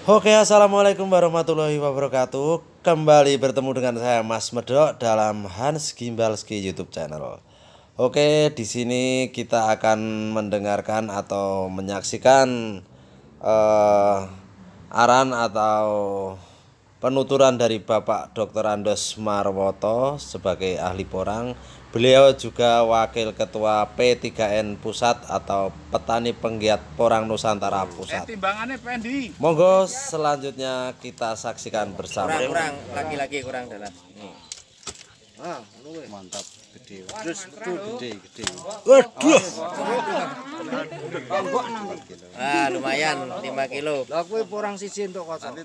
Oke, assalamualaikum warahmatullahi wabarakatuh. Kembali bertemu dengan saya Mas Medok dalam Hans Gimbalski YouTube channel. Oke, di sini kita akan mendengarkan atau menyaksikan arahan atau penuturan dari Bapak Dr. Andos Marwoto sebagai ahli porang. Beliau juga Wakil Ketua P3N Pusat atau Petani Penggiat Porang Nusantara Pusat. Timbangannya pendi. Monggo selanjutnya kita saksikan bersama. Kurang lagi kurang dalam. Mantap, gede. Terus Gede. Waduh. Lumayan 5 kilo. Lah kowe porang siji entuk kocok.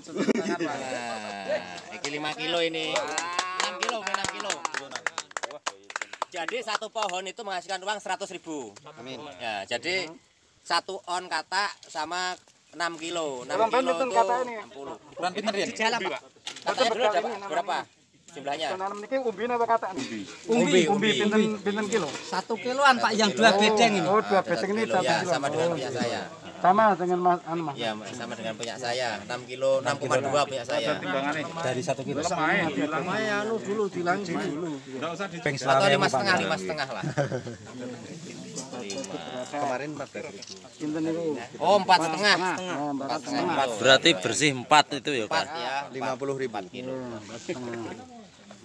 Iki 5 kilo ini. 6 kilo. Jadi satu pohon itu menghasilkan uang 100.000. Amin. Ya, jadi satu on katak sama 6 kilo. 6 kilo itu 60. Ukuran pinter ya? Katanya dulu berapa jumlahnya? Tanam niki umbi apa kata? Umbi. Pinten kilo? 1 kiloan Pak yang 2 bedeng ini. Oh, 2 bedeng ini 1 Ya, kilo. sama dengan punya saya. Sama dengan Mas Mas. Ya, sama dengan punya saya. 6 kilo, 6,2 punya saya. Timbangannya Dari 1 kilo. Lumayan dulu dilanjut dulu. enggak usah di Atau 5,5 lah. kemarin 14.000. Pinten niku? Oh, 4,5. Nah, 4,5. Berarti bersih 4 itu ya, 4 Kak? ya, 50.000. 4 kilo.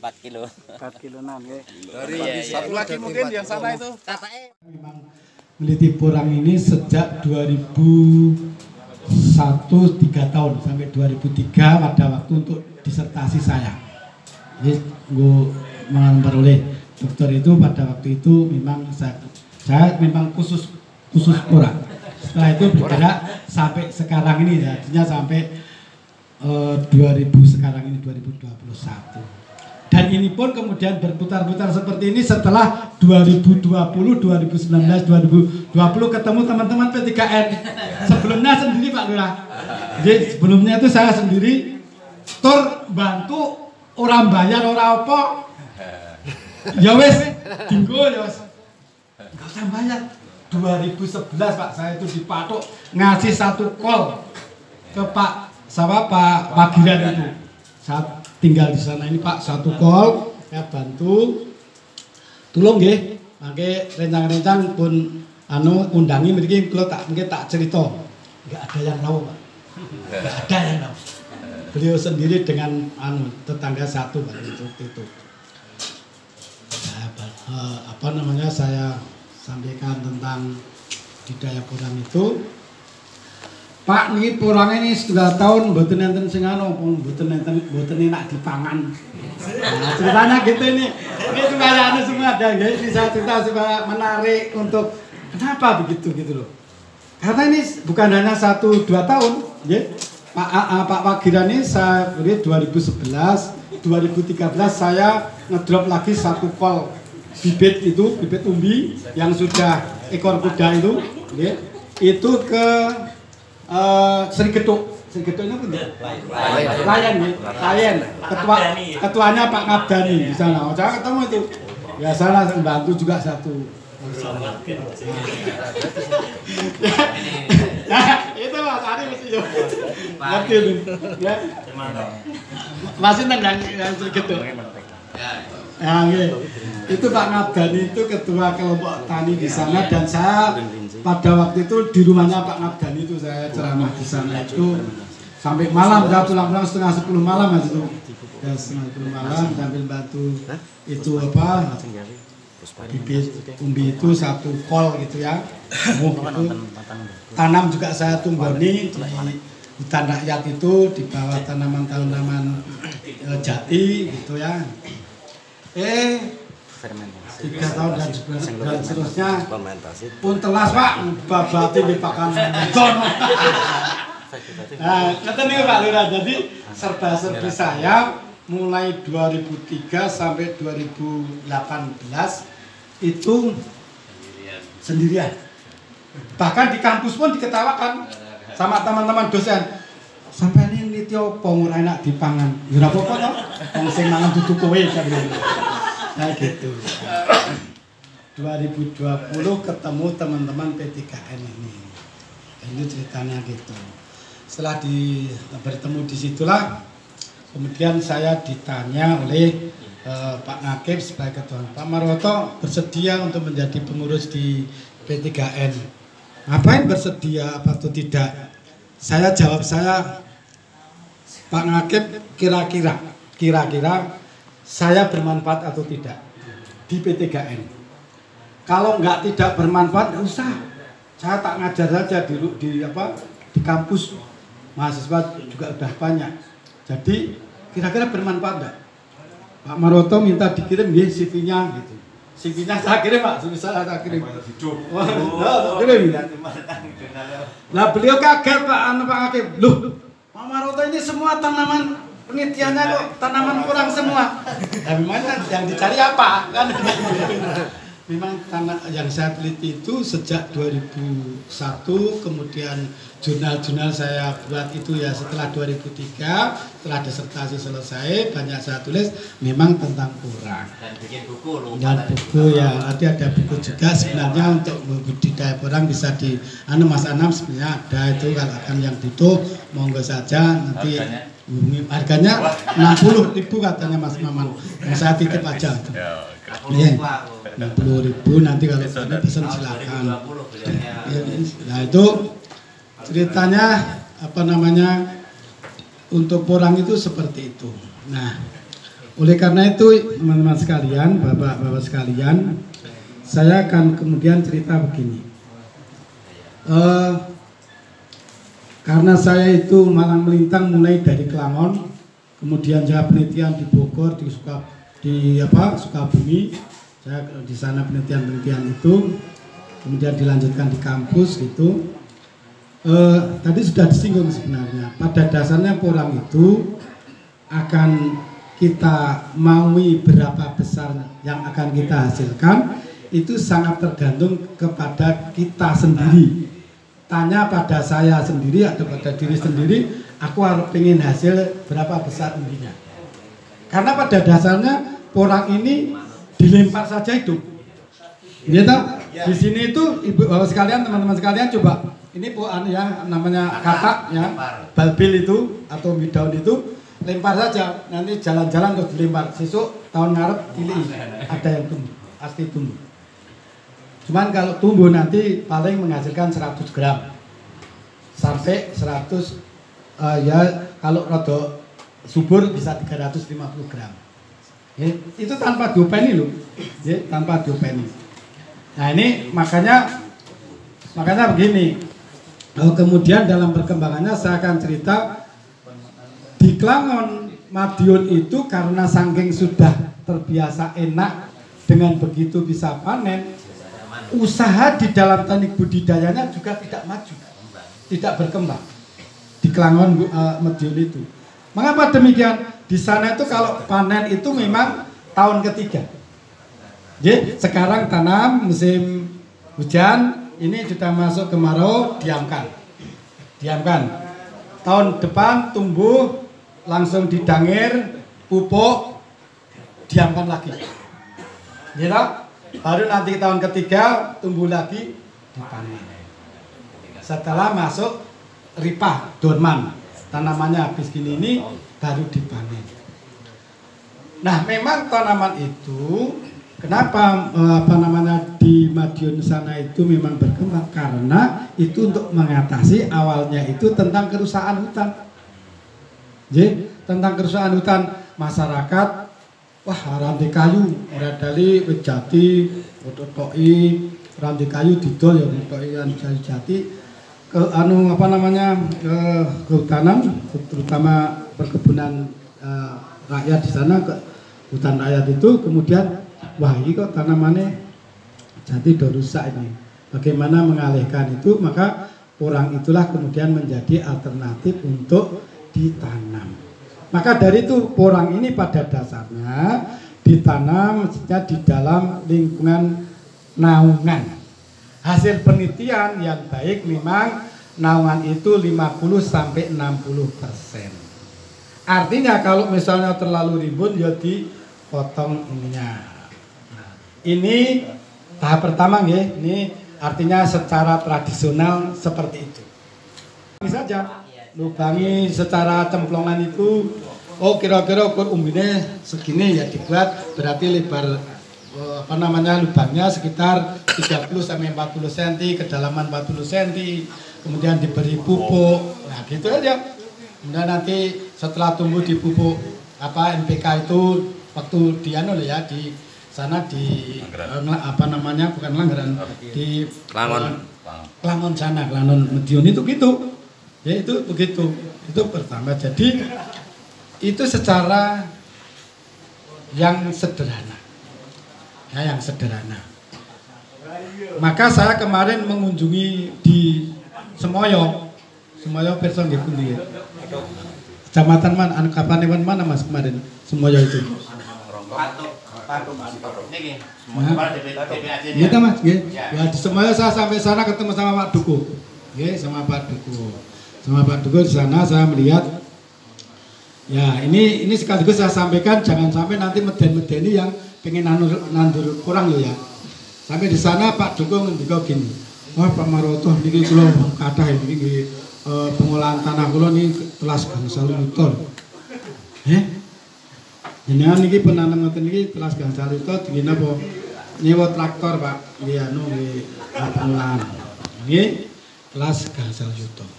4 kilo. 4 kilonan nggih. Iya. Satu lagi mungkin yang sana itu. Katanya Meneliti porang ini sejak 2001 3 tahun sampai 2003 pada waktu untuk disertasi saya. Jadi gue memperoleh dokter itu pada waktu itu memang saya memang khusus porang. Setelah itu bergerak sampai sekarang ini, artinya sampai 2000 sekarang ini 2021. Dan ini pun kemudian berputar-putar seperti ini setelah 2020, 2019, 2020 ketemu teman-teman P3N. Sebelumnya sendiri Pak Lurah. Jadi sebelumnya itu saya sendiri tur bantu orang bayar orang apa. Ya wes, dinggo ya wes. Enggak usah bayar. 2011 Pak saya itu dipatok ngasih 1 kol ke Pak Wagiran itu. Saat tinggal di sana ini Pak 1 kol saya bantu tulung nggih mangke rencang-rencang pun undangi mriki kula tak cerita enggak ada yang tahu Pak, enggak ada yang tahu. Beliau sendiri dengan tetangga satu Pak itu. Saya sampaikan tentang budaya porang itu. Pak niki porang ini sudah tahun mboten enten sing mboten enak dipangan. Nah, ceritanya gitu ini. Ini supaya semua ada guys, bisa cerita supaya menarik untuk kenapa begitu gitu loh. Karena ini bukan hanya 1-2 tahun, ya. Pak Wagiran ini saya beri 2011, 2013 saya ngedrop lagi 1 kol bibit umbi yang sudah ekor kuda itu, ya. Itu ke Sri Getuk ini pun Layan. Ketuanya Pak Ngabdani di sana. Saya ketemu itu. Ya sana membantu juga satu. Itu Mas Ari mesti yo. Ngerti itu. Ya. Masih tentang yang Sri Getuk. Ya, itu Pak Ngabdani itu ketua kelompok tani di sana dan saya pada waktu itu di rumahnya Pak Ngabdani itu saya ceramah di sana itu sampai malam, saya pulang-pulang setengah 10 malam itu. Ya setengah 10 malam sambil bantu itu bibit umbi itu 1 kol gitu ya. Itu tanam juga saya tunggoni di hutan rakyat itu di bawah tanaman-tanaman jati gitu ya. 3 tahun dan seterusnya pun telas Pak babati di pakan beton. Nah, ngeten niku Pak Lurah. Jadi serba-serbi saya mulai 2003 sampai 2018 itu sendirian. Bahkan di kampus pun diketawakan sama teman-teman dosen. Sampai ini niti apa ora enak dipangan. Ya ora apa-apa to. Wong sing mangan dudu kowe kan. Nah gitu. 2020 ketemu teman-teman P3N ini. Ini ceritanya gitu. setelah bertemu di situlah kemudian saya ditanya oleh Pak Nakib sebagai ketua. Pak Marwoto bersedia untuk menjadi pengurus di P3N. Ngapain bersedia atau tidak? Saya jawab Pak Nakib kira-kira saya bermanfaat atau tidak di P3N. Kalau tidak bermanfaat nggak usah. Saya tak ngajar saja di kampus, mahasiswa juga udah banyak. Jadi kira-kira bermanfaat enggak? Pak Marwoto minta dikirim CV-nya gitu. CV-nya saya kirim Pak, CV saya kirim. Kirim. Nah beliau kaget Pak Hakim. Loh, Pak Marwoto ini semua tanaman penelitiannya kok tanaman kurang semua. Nah, memang yang dicari apa kan? Memang yang saya teliti itu sejak 2001, kemudian jurnal-jurnal saya buat itu ya setelah 2003, setelah disertasi selesai, banyak saya tulis memang tentang kurang. Dan bikin buku loh. Dan buku ya, nanti ada buku juga sebenarnya untuk budidaya porang bisa di Mas Anam sebenarnya ada itu kalau akan yang butuh monggo saja nanti harganya 60.000 katanya Mas Maman. Yang saya titip aja. Iya. 60.000 nanti kalau ada pesan silakan. Nah itu ceritanya untuk porang itu seperti itu. Nah oleh karena itu teman-teman sekalian, bapak-bapak sekalian, saya akan kemudian cerita begini. Karena saya itu malang melintang mulai dari Kelangon, kemudian saya penelitian di Bogor, di Sukabumi. Saya di sana penelitian itu, kemudian dilanjutkan di kampus gitu. Tadi sudah disinggung sebenarnya. Pada dasarnya porang itu akan kita maui berapa besar yang akan kita hasilkan itu sangat tergantung kepada kita sendiri. Tanya pada saya sendiri atau pada diri sendiri, aku harus pengen hasil berapa besar umbinya. Karena pada dasarnya porang ini dilempar saja hidup. Gitu. Di sini itu ibu bapak sekalian, teman-teman sekalian coba. Ini ya namanya katak ya, balbil itu atau daun itu lempar saja. Nanti jalan-jalan terus dilempar. Sesuk tahun ngarep pilih ada yang tumbuh, pasti tumbuh. Cuman kalau tumbuh nanti paling menghasilkan 100 gram sampai 100 ya kalau rada subur bisa 350 gram. Itu tanpa diopeni loh, tanpa diopeni. Nah ini makanya begini. Kemudian dalam perkembangannya saya akan cerita di Kelangon Madiun itu karena saking sudah terbiasa enak dengan begitu bisa panen, usaha di dalam teknik budidayanya juga tidak maju, tidak berkembang di Kelangon Madiun itu. Mengapa demikian? Di sana itu kalau panen itu memang tahun ketiga. Jadi sekarang tanam musim hujan, ini sudah masuk kemarau, diamkan. Tahun depan tumbuh, langsung didangir, pupuk, diamkan lagi. Gitu? Baru nanti tahun ketiga tumbuh lagi, dipanen. Setelah masuk ripah, dorman, tanamannya habis gini ini baru dipanen. Nah, memang tanaman itu kenapa di Madiun sana itu memang berkembang karena itu untuk mengatasi awalnya itu tentang kerusakan hutan. Jadi, tentang kerusakan hutan masyarakat, wah rantai kayu, radali wejati, ototoi, rantai kayu didol ya ototoi jati kehutanan, terutama perkebunan rakyat di sana, hutan rakyat itu kemudian wah ini kok tanamannya jati udah rusak ini. Bagaimana mengalihkan itu? Maka porang itulah kemudian menjadi alternatif untuk ditanam. Maka dari itu porang ini pada dasarnya ditanam mestinya di dalam lingkungan naungan. Hasil penelitian yang baik memang naungan itu 50-60%. Artinya kalau misalnya terlalu rimbun ya dipotong ininya. Ini tahap pertama ya, ini artinya secara tradisional seperti itu. Ini saja. lubangi secara cemplongan itu, oh kira-kira ukur umbine segini ya dibuat, berarti lebar lubangnya sekitar 30 sampai 40 cm, kedalaman 40 cm, kemudian diberi pupuk, nah gitu aja. Kemudian nanti setelah tumbuh di pupuk NPK itu waktu di sana di bukan Langgaran, di Klangon sana, Klangon Medion itu gitu. Ya itu begitu. Itu pertama. Jadi itu secara yang sederhana. Ya, yang sederhana. Maka saya kemarin mengunjungi di Semoyo. Semoyo person nggih pundi ya? Kecamatan mana? Kapanewon mana Mas kemarin? Semoyo itu. Gitu Mas, ya di Semoyo saya sampai sana ketemu sama Pak Duku, sama Pak Duku di sana saya melihat, ya ini sekaligus saya sampaikan jangan sampai nanti meden-medeni yang pengen nandur kurang ya. Sampai di sana Pak Duku ngendika gini, wah Pak Maroto niki kula kathah niki pengolahan tanah kula niki telas gangsal luton. Jenengan niki penanam ngoten niki telas gangsal luton dingin apa? Nyewa traktor Pak, nggih nggih pengolahan. Nggih telas gangsal luton.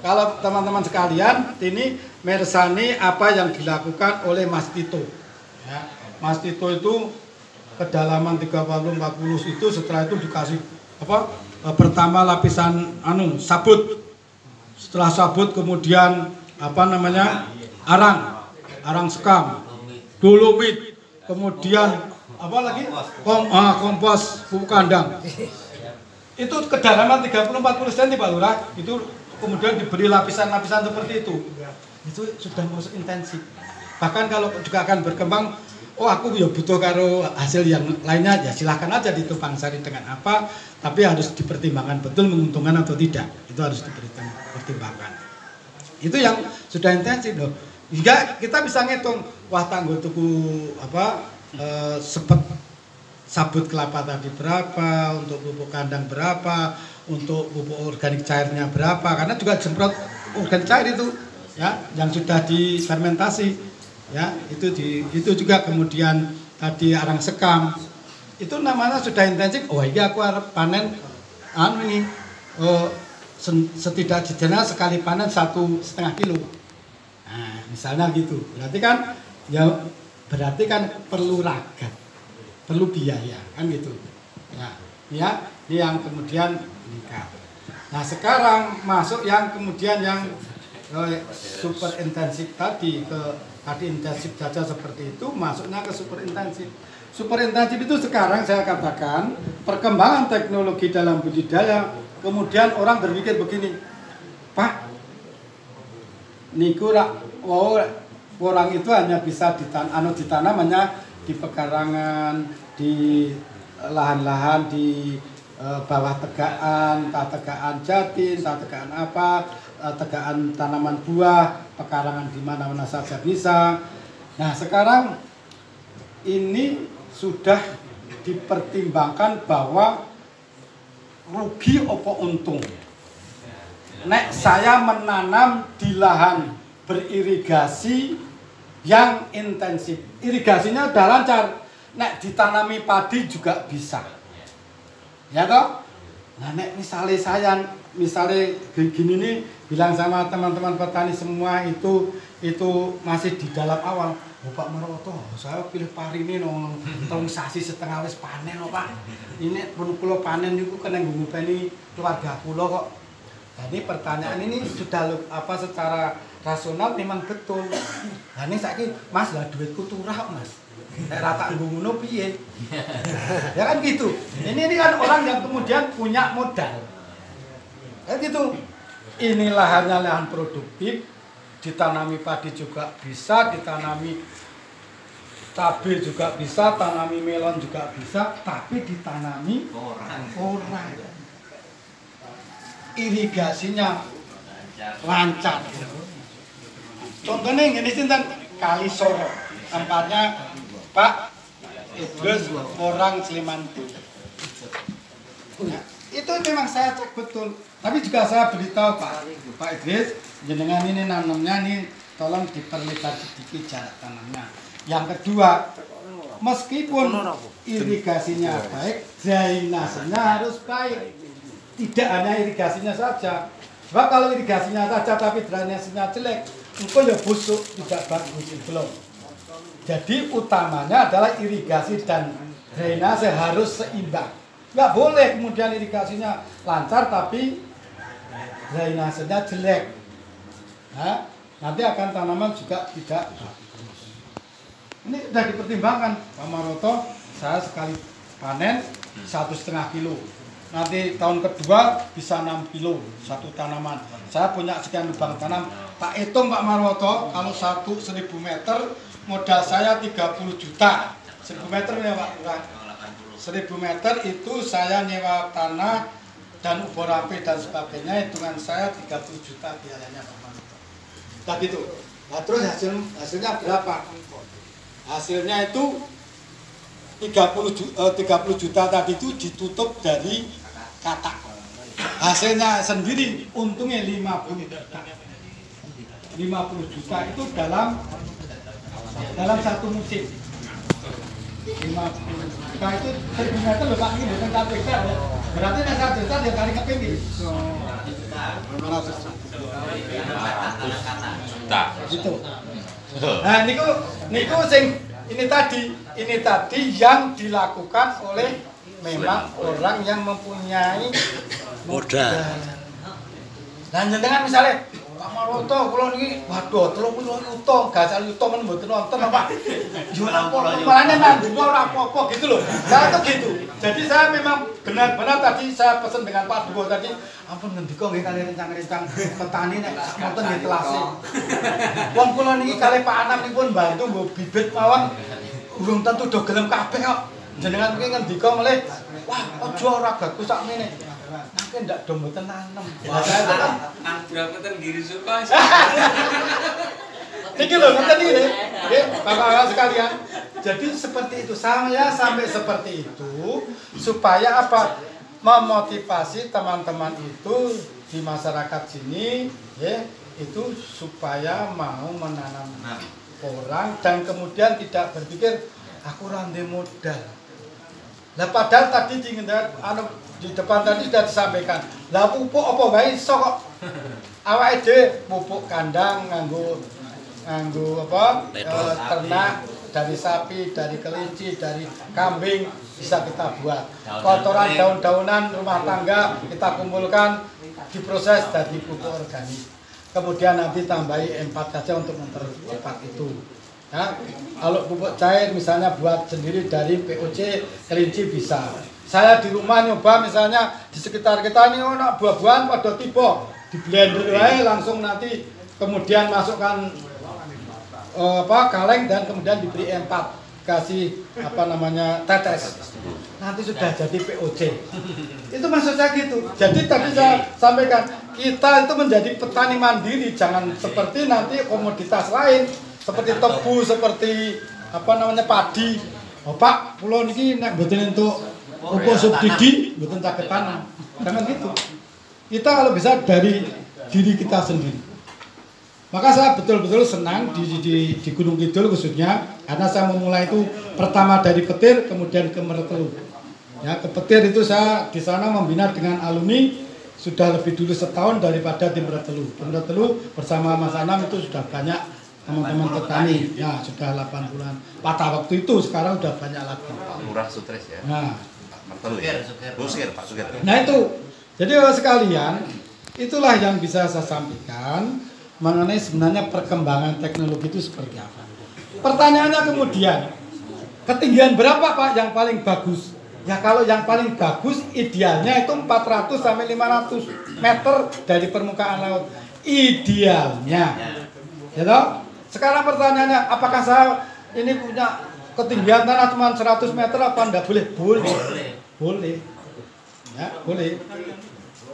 Kalau teman-teman sekalian ini mersani apa yang dilakukan oleh Mas Tito. Ya, Mas Tito itu kedalaman 30-40 itu setelah itu dikasih pertama lapisan sabut. Setelah sabut kemudian arang sekam, dolomit, kemudian kompos pupuk kandang. Itu kedalaman 30-40 cm Pak Lurah, itu kemudian diberi lapisan-lapisan seperti itu. Itu sudah masuk intensif. Bahkan kalau juga akan berkembang, oh aku ya butuh karo hasil yang lainnya, ya silahkan aja ditupang sari dengan apa, tapi harus dipertimbangkan betul menguntungkan atau tidak. Itu harus dipertimbangkan. Itu yang sudah intensif loh. Hingga kita bisa ngitung, wah tangguh tuku sepet sabut kelapa tadi berapa, untuk pupuk kandang berapa, untuk pupuk organik cairnya berapa, karena juga semprot organik cair itu ya yang sudah difermentasi. Ya, itu juga kemudian tadi arang sekam. Itu namanya sudah intensif. Oh, iya aku harap panen setidaknya sekali panen 1,5 kilo. Nah, misalnya gitu. Berarti kan perlu ragat. Perlu biaya, kan gitu. Ya, ini yang kemudian meningkat. Nah, sekarang masuk yang kemudian yang super intensif tadi intensif saja seperti itu, masuknya ke super intensif. Super intensif itu sekarang saya katakan perkembangan teknologi dalam budidaya, kemudian orang berpikir begini, Pak, niku orang itu hanya bisa ditanam hanya di pekarangan, di lahan-lahan di bawah tegaan, tegaan jatin, tegaan tegaan tanaman buah, pekarangan di mana-mana saja bisa. Nah, sekarang ini sudah dipertimbangkan bahwa rugi opo untung. Nek saya menanam di lahan beririgasi yang intensif. Irigasinya udah lancar. Nek ditanami padi juga bisa. Ya toh? Nah, nek misalnya gini nih bilang sama teman-teman petani semua itu masih di dalam awal. Oh, Pak Maroto, saya pilih pari ini tolong sasi setengah wis panen loh Pak. Ini pun kula panen niku kena nggupeni keluarga kula kok. Jadi pertanyaan ini sudah secara rasional memang betul. Nah ini saiki Mas lah duitku turah Mas. Nek rata ngono piye? Ya kan gitu. Ini kan orang yang kemudian punya modal. Kayak gitu. Ini lahannya lahan produktif, ditanami padi juga bisa, ditanami cabai juga bisa, tanami melon juga bisa, tapi ditanami orang. Irigasinya lancar. Contohnya ini sinten Kali Soro, tempatnya Pak Idrus orang Sleman. Nah, itu memang saya cek betul. Tapi juga saya beritahu Pak Idris, jenengan ini nanamnya nih tolong diperlebar sedikit jarak tanamnya. Yang kedua, meskipun irigasinya baik, drainasenya harus baik. Tidak hanya irigasinya saja. Sebab kalau irigasinya saja tapi drainasenya jelek, itu ya busuk, tidak bagus belum. Jadi utamanya adalah irigasi dan drainase harus seimbang. Nggak boleh kemudian irigasinya lancar tapi drainasenya jelek. Nah, nanti akan tanaman juga tidak bagus. Ini sudah dipertimbangkan Pak Maroto. Saya sekali panen 1,5 kilo. Nanti tahun kedua bisa 6 kilo satu tanaman. Saya punya sekian lubang tanam. Tak hitung Pak Marwoto, kalau 1.000 meter modal saya 30 juta. 1.000 meter ya Pak Lurah. 1.000 meter itu saya nyewa tanah dan ubur rapi dan sebagainya, hitungan saya 30 juta biayanya Pak Marwoto. Nah gitu. Nah terus hasilnya berapa? Hasilnya itu 30 juta tadi itu ditutup dari katak. Hasilnya sendiri untungnya 50 juta. 50 juta itu dalam satu musim. 50 juta itu 1.000 meter loh Pak, ini bukan 1 hektar ya. Berarti nek 1 hektar ya kali keping. 500 juta. Gitu. Nah, niku sing ini tadi yang dilakukan oleh memang orang yang mempunyai modal. Nah, jenengan misalnya Pak Marwoto kula niki waduh 30 yuta, gacal yuta men mboten wonten Pak. Yo apa malane nang ora apa-apa gitu loh. Saya tuh gitu. Jadi saya memang benar-benar tadi saya pesan dengan Pak Duo tadi, ampun ngendika nggih kali rencang-rencang petani nek ngoten nggih telase. Wong kula niki kali Pak Anam nipun bantu nggo bibit mawon urung tentu do gelem kabeh kok. Jenengan mungkin ngendika melih, wah aja ora bagus sakmene. Mungkin ndak do mboten nanem. Saya itu kan berapa tenggiri suka. Iki lho ngeten iki nggih, Bapak-bapak sekalian. Jadi seperti itu, saya sampai seperti itu supaya apa? Memotivasi teman-teman itu di masyarakat sini ya, itu supaya mau menanam orang dan kemudian tidak berpikir aku rande modal. Lah padahal tadi di depan tadi sudah disampaikan. Lah pupuk apa wae iso kok. Awake dhewe pupuk kandang nganggo ternak dari sapi, dari kelinci, dari kambing bisa kita buat. Kotoran daun-daunan rumah tangga kita kumpulkan, diproses jadi pupuk organik. Kemudian nanti tambahi M4 saja untuk mempercepat itu. Ya, kalau pupuk cair misalnya buat sendiri dari POC kelinci bisa. Saya di rumah nyoba misalnya di sekitar kita ini ono buah-buahan pada tiba di blender wae langsung nanti kemudian masukkan kaleng dan kemudian diberi M4 kasih tetes. Nanti sudah jadi POC. Itu maksud saya gitu. Jadi tadi saya sampaikan kita itu menjadi petani mandiri, jangan seperti nanti komoditas lain seperti tebu, seperti padi. Oh Pak, kula niki nek mboten entuk apa subsidi mboten saged tanam. Jangan gitu. Kita kalau bisa dari diri kita sendiri. Maka saya betul-betul senang di Gunung Kidul khususnya karena saya memulai itu pertama dari Petir kemudian ke Meretelu. Ya, ke Petir itu saya di sana membina dengan alumni sudah lebih dulu setahun daripada di Meretelu. Di Meretelu bersama Mas Anam itu sudah banyak teman-teman petani. Ya, sudah 8 bulan. Pada waktu itu sekarang sudah banyak lagi. Lurah Stres ya. Nah, Sugir, Pak Sugir. Nah itu, jadi Bapak sekalian, itulah yang bisa saya sampaikan mengenai sebenarnya perkembangan teknologi itu seperti apa. Pertanyaannya kemudian, ketinggian berapa Pak yang paling bagus? Ya kalau yang paling bagus idealnya itu 400 sampai 500 meter dari permukaan laut. Idealnya. Ya toh? Sekarang pertanyaannya, apakah saya ini punya ketinggian tanah cuma 100 meter apa enggak boleh? Boleh. Ya, boleh.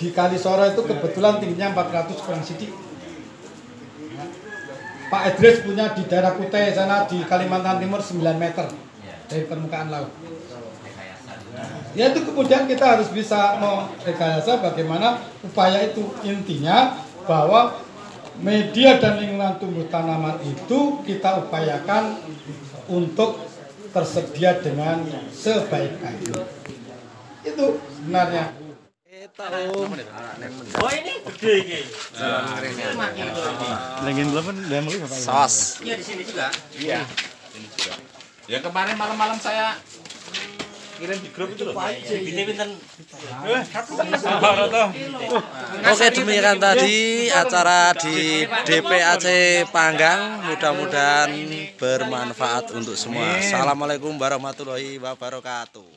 Di Kalisoro itu kebetulan tingginya 400 kurang sedikit. Pak Idris punya di daerah Kutai sana di Kalimantan Timur 9 meter dari permukaan laut. Ya itu kemudian kita harus bisa merekayasa bagaimana upaya itu. Intinya bahwa media dan lingkungan tumbuh tanaman itu kita upayakan untuk tersedia dengan sebaik-baiknya. Itu sebenarnya. Oh ini gede ini. Sos. Iya di sini juga. Iya. Ini juga. Ya kemarin malam-malam saya kirim di grup itu loh. Oke, demikian tadi acara di DPAC Panggang. Mudah-mudahan bermanfaat untuk semua. Assalamualaikum warahmatullahi wabarakatuh.